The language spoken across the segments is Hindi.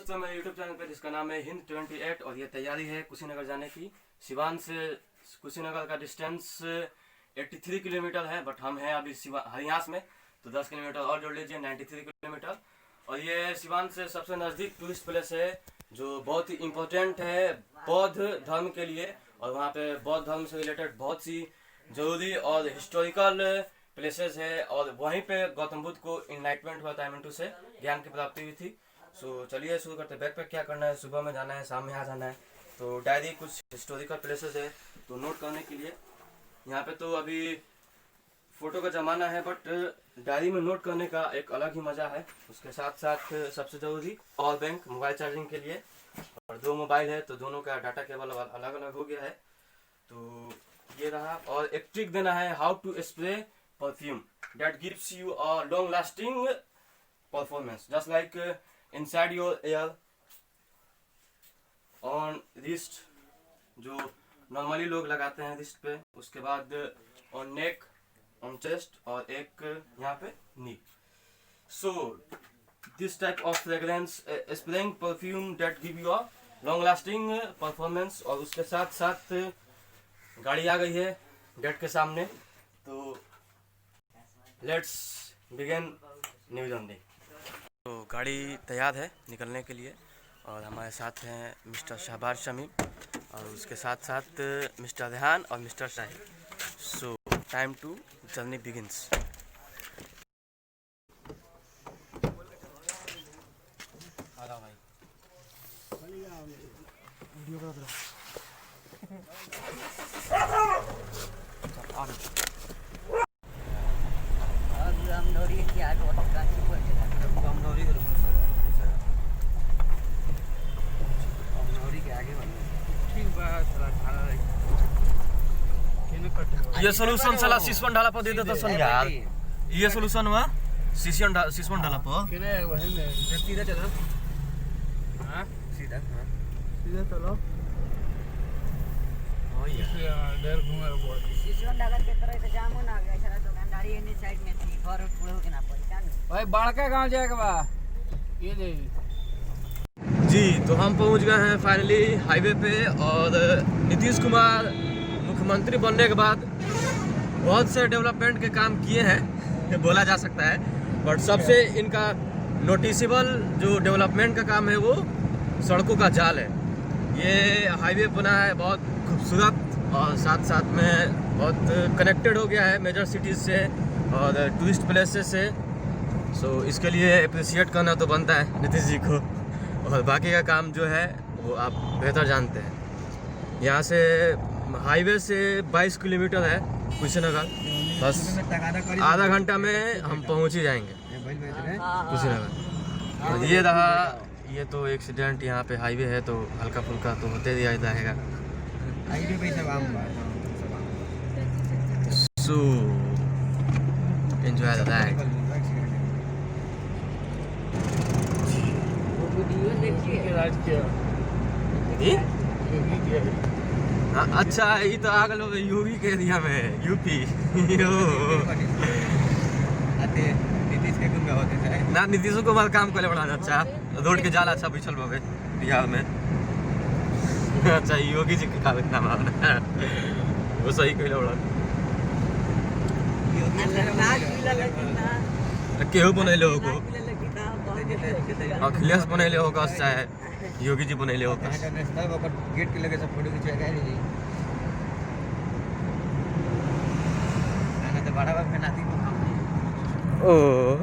दोस्तों, मेरे YouTube चैनल पे जिसका नाम है हिंद 28 और ये तैयारी है कुशीनगर जाने की। सिवान से कुशीनगर का डिस्टेंस 83 किलोमीटर है, बट हम हैं अभी हरियाणा में, तो 10 किलोमीटर और जोड़ लीजिए 93 किलोमीटर। और ये सिवान से सबसे नज़दीक टूरिस्ट प्लेस है जो बहुत ही इम्पोर्टेंट है बौद्ध धर्म के लिए। और वहाँ पे बौद्ध धर्म से रिलेटेड बहुत सी जरूरी और हिस्टोरिकल प्लेसेस है, और वहीं पे गौतम बुद्ध को इनलाइटमेंट हुआ था, एमएन2 से ज्ञान की प्राप्ति हुई थी। सो चलिए शुरू करते हैं। बैक पैक क्या करना है, सुबह में जाना है, शाम में आ जाना है। तो डायरी कुछ हिस्टोरिकल प्लेसेस है तो नोट करने के लिए। यहाँ पे तो अभी फ़ोटो का ज़माना है, बट डायरी में नोट करने का एक अलग ही मज़ा है। उसके साथ साथ सबसे ज़रूरी पावर बैंक मोबाइल चार्जिंग के लिए, और 2 मोबाइल है तो दोनों का डाटा केबल अलग अलग हो गया है। तो ये रहा, और एक ट्रिक देना है, how to spray perfume that gives you a long lasting performance just like inside your ear, on wrist जो नॉर्मली लोग लगाते हैं रिस्ट पे, उसके बाद ऑन नेक, ऑन चेस्ट, और एक यहाँ पे knee. So this type of fragrance spraying perfume that give you a long lasting performance. और उसके साथ साथ गाड़ी आ गई है गेट के सामने, तो लेट्स बिगिन न्यू जर्नी। तो गाड़ी तैयार है निकलने के लिए, और हमारे साथ हैं मिस्टर शहबाज शमीम, और उसके साथ साथ मिस्टर रेहान और mister Sahib. So time to journey begins. ये सोल्यूशन साला सिसवन ढाला पर दे देता सन यार। ये सोल्यूशन हुआ सिसवन ढाला पर केने वही में सीधा चलो। हां सीधा चलो। ओ यार देर घूमे बहुत सिसवन ढाला के तरह से जामो ना गया सारा दुकानदारी एनी साइड में थी, घर पूरा हो के ना पड़ी जान भाई बड़का गांव जाएगा बा ये ले जी। तो हम पहुंच गए हैं फाइनली हाईवे पे, और नीतीश कुमार मुख्यमंत्री बनने के बाद बहुत से डेवलपमेंट के काम किए हैं बोला जा सकता है, बट सबसे इनका नोटिसेबल जो डेवलपमेंट का काम है वो सड़कों का जाल है। ये हाईवे बना है बहुत खूबसूरत, और साथ साथ में बहुत कनेक्टेड हो गया है मेजर सिटीज़ से और टूरिस्ट प्लेसेस से। सो इसके लिए अप्रिशिएट करना तो बनता है नीतीश जी को, और बाकी का काम जो है वो आप बेहतर जानते हैं। यहाँ से हाईवे से 22 किलोमीटर है कुशीनगर, बस आधा घंटा में हम पहुँच ही जाएंगे कुशीनगर। और ये रहा, ये तो एक्सीडेंट यहाँ पे हाईवे है तो हल्का फुल्का तो होते ही रहेगा। So enjoy the ride. अच्छा, ये तो आ गए यूपी के एरिया में, यूपी ना नीतीश कुमार काम करे बड़ा अच्छा, रोड के जाला अच्छा बिछल बे बिहार में। अच्छा, योगी जी के काम वो सही कहले बड़ा। केहू बनैले होगा, अखिलेश बनैले होगा, चाहे योगी जी बनैले होगा। गेट के लगे सब फोटो खिंचवाएगा नहीं तो बड़ा बाप के नाती को ओह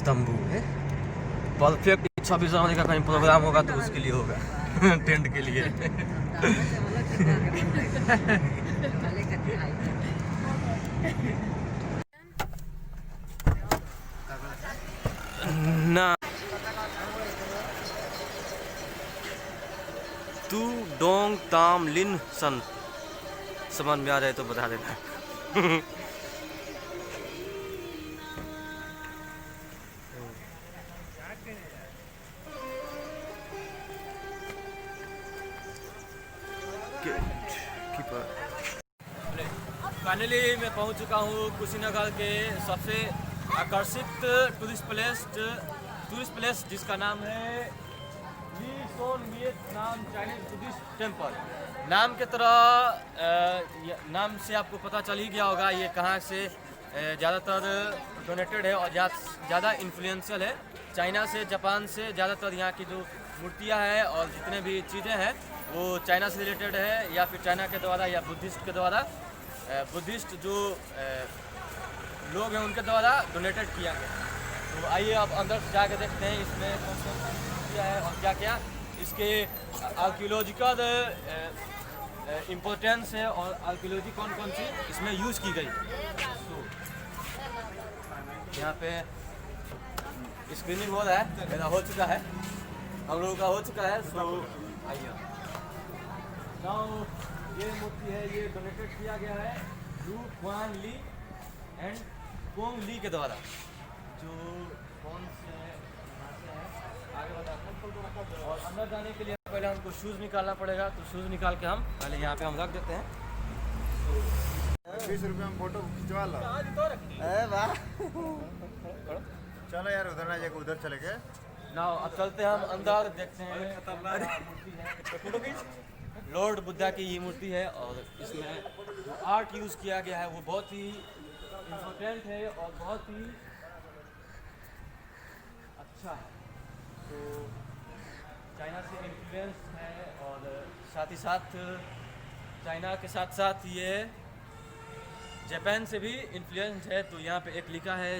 तंबू है परफेक्ट। 26 जनवरी का कहीं प्रोग्राम होगा तो उसके लिए होगा टेंट के लिए ना। तू डोंग ताम लिन सन समझ में आ जाए तो बता देना। फाइनली मैं पहुंच चुका हूं कुशीनगर के सबसे आकर्षित टूरिस्ट प्लेस जिसका नाम है ली सोन वियतनाम चाइनीज बुद्धिस्ट टेम्पल। नाम के तरह नाम से आपको पता चल ही गया होगा ये कहाँ से ज़्यादातर डोनेटेड है और ज़्यादा इन्फ्लुएंशियल है। चाइना से, जापान से ज़्यादातर यहाँ की जो मूर्तियाँ हैं और जितने भी चीज़ें हैं वो चाइना से रिलेटेड है या फिर चाइना के द्वारा या बुद्धिस्ट के द्वारा, बुद्धिस्ट जो लोग हैं उनके द्वारा डोनेटेड किया गया। तो आइए अब अंदर से जाके देखते हैं इसमें कौन कौन सी मूर्तियाँ है और क्या क्या इसके आर्कियोलॉजिकल इम्पोर्टेंस है और आर्कियोलॉजी कौन कौन सी इसमें यूज़ की गई। तो यहाँ पे स्क्रीनिंग हो रहा है, मेरा हो चुका है, हम लोगों का हो चुका है। सो आइए नाउ ये मूर्ति है, ये डोनेटेड किया गया है लू क्वान ली एंड पोंग ली के द्वारा, जो कौन से यहाँ से है आगे बताते हैं। और अंदर जाने के लिए पहले हमको शूज़ निकालना पड़ेगा, तो शूज़ निकाल के हम पहले यहाँ पे हम रख देते हैं। 20 रुपये में फोटो खिंचवा लो। वाह चलो यार उधर ना जाके उधर चले गए। ना अब चलते हैं हम अंदर, देखते हैं लॉर्ड बुद्धा की ये मूर्ति है और इसमें जो आर्ट यूज़ किया गया है वो बहुत ही इम्पोर्टेंट है और बहुत ही अच्छा है। तो चाइना से इन्फ्लुएंस है और साथ ही साथ चाइना के साथ साथ ये जापान से भी इन्फ्लुएंस है। तो यहाँ पे एक लिखा है,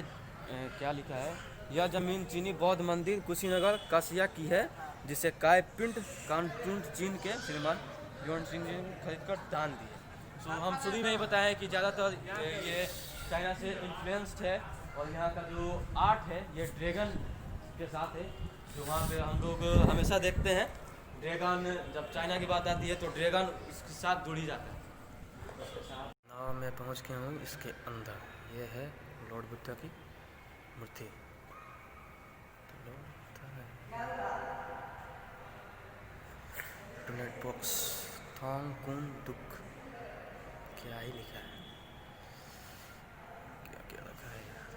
क्या लिखा है, यह ज़मीन चीनी बौद्ध मंदिर कुशीनगर काशिया की है जिसे काय पिंड कानपुंड चीन के श्रीमान युआन सिंह जी ने खरीद कर दान दिए। सो हम शुरू में ही बताएं कि ज़्यादातर ये चाइना से इन्फ्लुएंस्ड है और यहाँ का जो आर्ट है ये ड्रैगन के साथ है, जो वहाँ पे हम लोग हमेशा देखते हैं। ड्रैगन जब चाइना की बात आती है तो ड्रैगन इसके साथ जुड़ी जाता है। नाव मैं पहुँच गया हूँ इसके अंदर, ये है लॉर्ड बुद्धा की मूर्ति। डोनेट बॉक्स थॉन्ग कुन दुख, क्या ही लिखा है, क्या क्या लिखा है यार।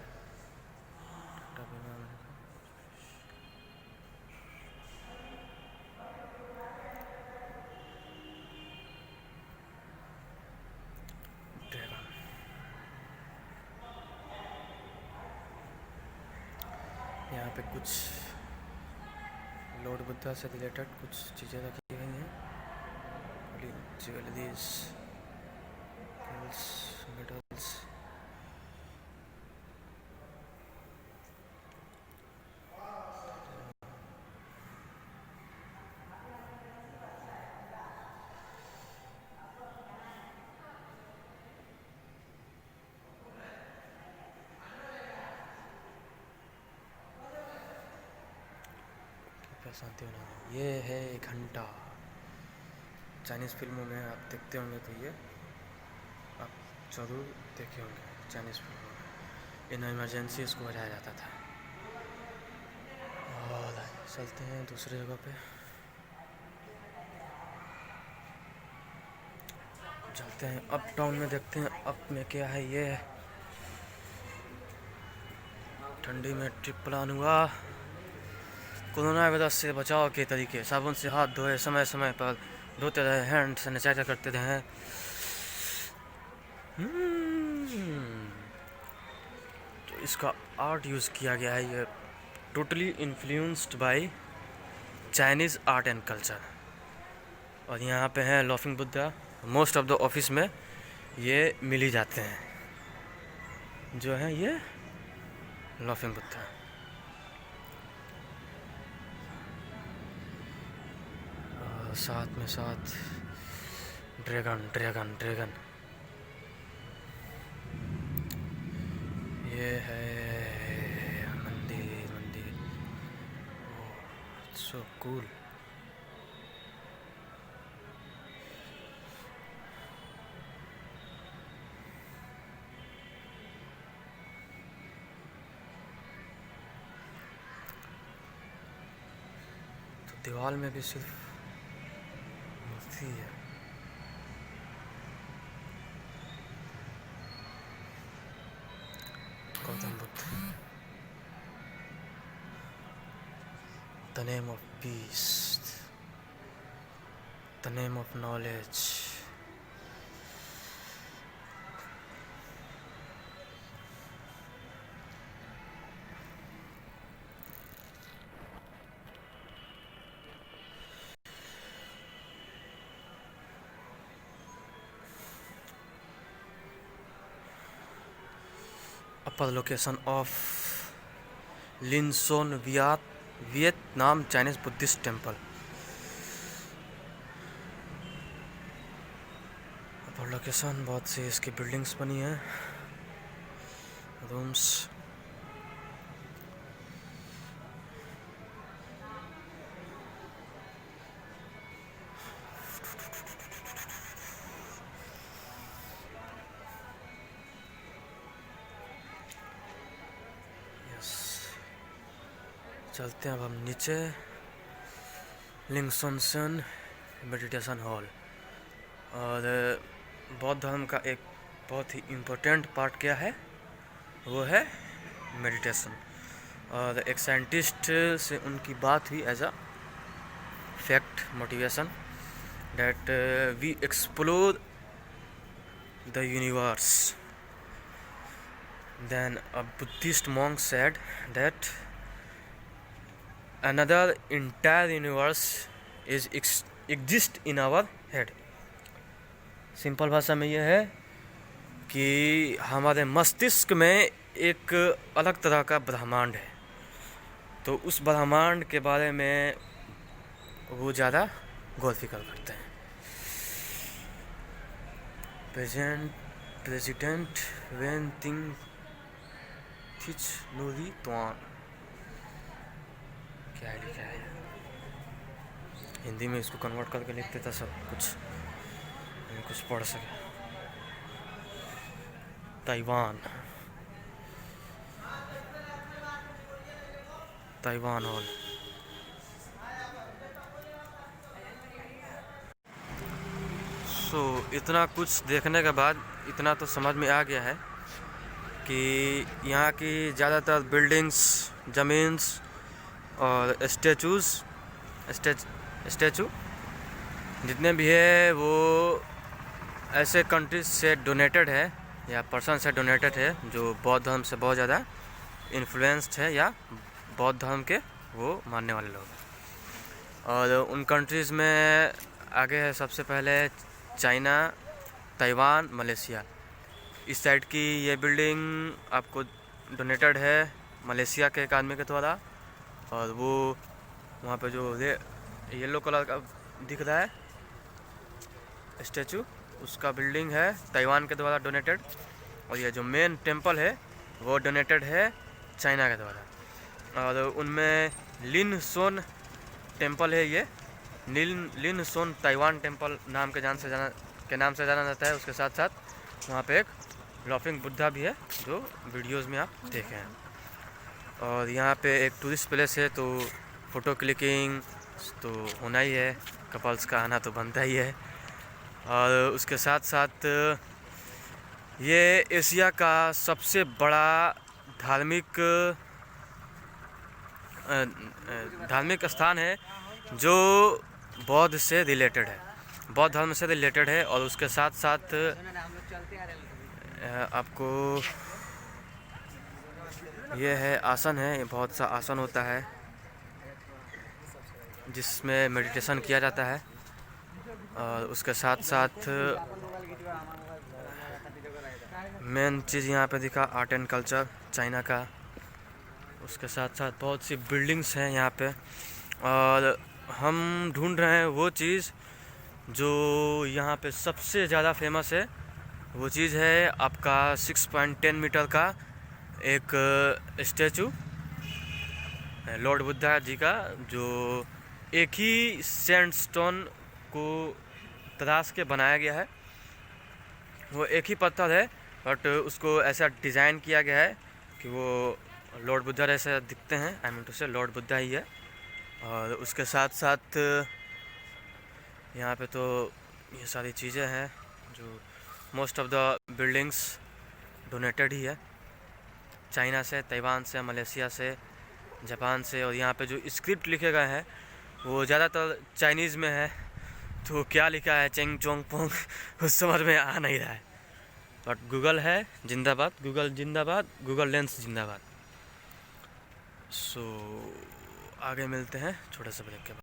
ड्रैगन, यहाँ पे कुछ लॉर्ड बुद्धा से रिलेटेड कुछ चीज़ें रखी गई हैं, ज्वेलरीज, मेडल्स। शांति होना, ये है घंटा। चाइनीज़ फिल्मों में आप देखते होंगे तो ये आप ज़रूर देखे होंगे चाइनीज़ फिल्मों में, इन इमरजेंसी इसको बजाया जाता था। और चलते हैं दूसरी जगह पे, चलते हैं अप टाउन में, देखते हैं अप में क्या है। ये ठंडी में ट्रिप प्लान हुआ, कोरोना वायरस से बचाव के तरीके, साबुन से हाथ धोए, समय समय पर धोते रहे, हैंड सैनिटाइजर करते रहे। तो इसका आर्ट यूज़ किया गया है, ये totally influenced by Chinese art and culture. और यहाँ पे हैं laughing Buddha, most of the office में ये मिल ही जाते हैं, जो है ये लॉफिंग बुद्धा। साथ में साथ ड्रैगन ड्रैगन ड्रैगन, ये है मंदिर मंदिर। So cool. तो दीवार में भी सिर्फ मूर्ति है। The name of peace, the name of knowledge. Upper location of Linson, Vietnam Chinese Buddhist temple. Upper location बहुत सी इसकी बिल्डिंग्स बनी हैं, रूम्स. चलते हैं अब हम नीचे. लिंगसोनसन मेडिटेशन हॉल. और बौद्ध धर्म का एक बहुत ही इम्पोर्टेंट पार्ट क्या है, वो है मेडिटेशन. और एक साइंटिस्ट से उनकी बात हुई as a fact motivation that we explore the universe. Then a Buddhist monk said that another entire universe is exist in our head. Simple भाषा में यह है कि हमारे मस्तिष्क में एक अलग तरह का ब्रह्मांड है, तो उस ब्रह्मांड के बारे में वो ज़्यादा गौर फिक्र करते हैं. प्रेसिडेंट वेन थिंग थिच नूरी तुआन. क्या लिखा है हिंदी में, इसको कन्वर्ट करके लिखते था सब कुछ पढ़ सके. Taiwan hall. इतना कुछ देखने के बाद इतना तो समझ में आ गया है कि यहाँ की ज़्यादातर बिल्डिंग्स, ज़मीन्स और स्टैचू जितने भी है वो ऐसे कंट्रीज से डोनेटेड है या पर्सन से डोनेटेड है जो बौद्ध धर्म से बहुत ज़्यादा इन्फ्लुएंस्ड है या बौद्ध धर्म के वो मानने वाले लोग. और उन कंट्रीज़ में आगे है सबसे पहले चाइना, ताइवान, मलेशिया. इस साइड की ये बिल्डिंग आपको डोनेटेड है मलेशिया के एक आदमी के द्वारा. और वो वहाँ पे जो येलो कलर का दिख रहा है स्टैचू, उसका बिल्डिंग है ताइवान के द्वारा डोनेटेड. और ये जो मेन टेंपल है वो डोनेटेड है चाइना के द्वारा. और उनमें लिनसोन टेंपल है, ये लिनसोन ताइवान टेंपल नाम के नाम से जाना जाता है. उसके साथ साथ वहाँ पे एक लाफिंग बुद्धा भी है जो वीडियोस में आप देखे हैं. और यहाँ पे एक टूरिस्ट प्लेस है, तो फ़ोटो क्लिकिंग तो होना ही है, कपल्स का आना तो बनता ही है. और उसके साथ साथ ये एशिया का सबसे बड़ा धार्मिक स्थान है जो बौद्ध से रिलेटेड है, बौद्ध धर्म से रिलेटेड है. और उसके साथ साथ आपको ये है आसन है, बहुत सा आसन होता है जिसमें मेडिटेशन किया जाता है. और उसके साथ साथ मेन चीज़ यहाँ पे दिखा आर्ट एंड कल्चर चाइना का. उसके साथ साथ बहुत सी बिल्डिंग्स हैं यहाँ पे. और हम ढूंढ रहे हैं वो चीज़ जो यहाँ पे सबसे ज़्यादा फेमस है. वो चीज़ है आपका 6.10 मीटर का एक स्टैचू लॉर्ड बुद्धा जी का, जो एक ही सैंडस्टोन को तराश के बनाया गया है. वो एक ही पत्थर है बट उसको ऐसा डिज़ाइन किया गया है कि वो लॉर्ड बुद्धा जैसे दिखते हैं. आई मीन टू से लॉर्ड बुद्धा ही है. और उसके साथ साथ यहाँ पे तो ये सारी चीज़ें हैं जो most of the buildings donated ही है चाइना से, ताइवान से, मलेशिया से. जापान से। और यहाँ पे जो स्क्रिप्ट लिखे गए हैं वो ज़्यादातर चाइनीज़ में है, तो क्या लिखा है चेंग चोंग पोंग कुछ समझ में आ नहीं रहा है। बट गूगल है जिंदाबाद, गूगल जिंदाबाद, गूगल लेंस जिंदाबाद। सो आगे मिलते हैं छोटे से ब्रेक के बाद।